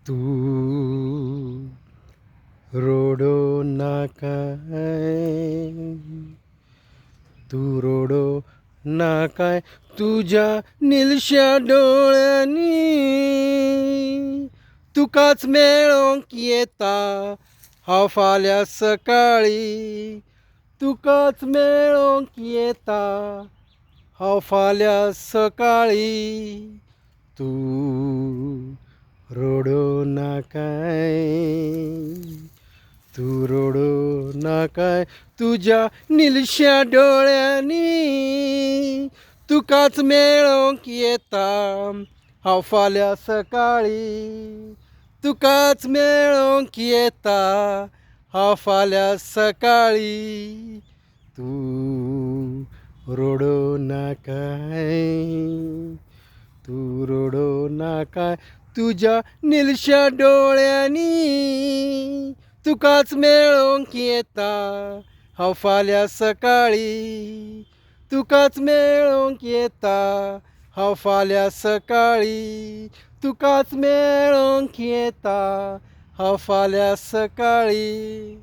तू रोडो ना काय, तू रोडो ना काय तुझ्या निलश्या डोळ्यांनी, तुकाच मेळोंक येता हांव फाल्यां सकाळी, तुकाच मेळोंक येता हांव फाल्यां सकाळी. तू रोडो ना काय, तू रोडो ना काय तुझ्या निलश्या डोळ्यांनी, तुकाच मेळोंक येता हांव फाल्यां सकाळी, तुकाच मेळोंक येता हांव फाल्यां सकाळी. तू रोडो ना काय, तू रोडो ना काय तुझ्या निलश्या डोळ्यांनी, तुकाच मेळोंक येता हांव फाल्यां सकाळी, तुकाच मेळोंक येता हांव फाल्यां सकाळी, तुकाच मेळोंक येता हांव फाल्यां सकाळी.